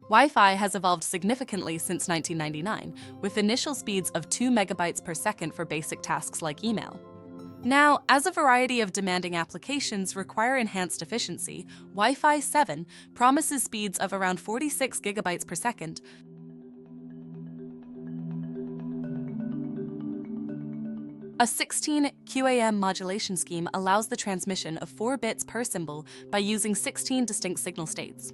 Wi-Fi has evolved significantly since 1999, with initial speeds of 2 megabytes per second for basic tasks like email. Now, as a variety of demanding applications require enhanced efficiency, Wi-Fi 7 promises speeds of around 46 gigabytes per second. A 16 QAM modulation scheme allows the transmission of 4 bits per symbol by using 16 distinct signal states.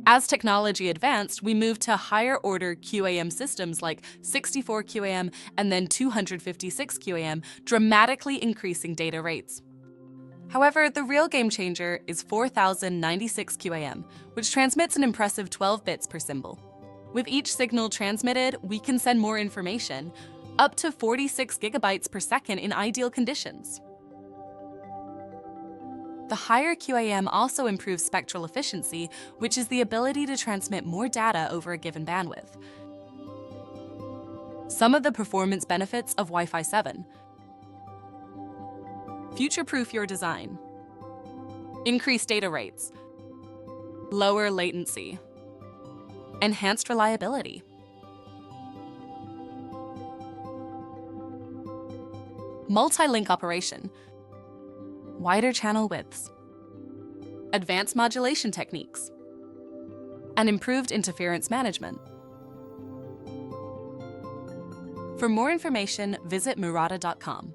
As technology advanced, we moved to higher-order QAM systems like 64 QAM and then 256 QAM, dramatically increasing data rates. However, the real game changer is 4096 QAM, which transmits an impressive 12 bits per symbol. With each signal transmitted, we can send more information, up to 46 gigabytes per second in ideal conditions. The higher QAM also improves spectral efficiency, which is the ability to transmit more data over a given bandwidth. Some of the performance benefits of Wi-Fi 7. Future-proof your design. Increased data rates. Lower latency. Enhanced reliability. Multi-link operation. Wider channel widths, advanced modulation techniques, and improved interference management. For more information, visit Murata.com.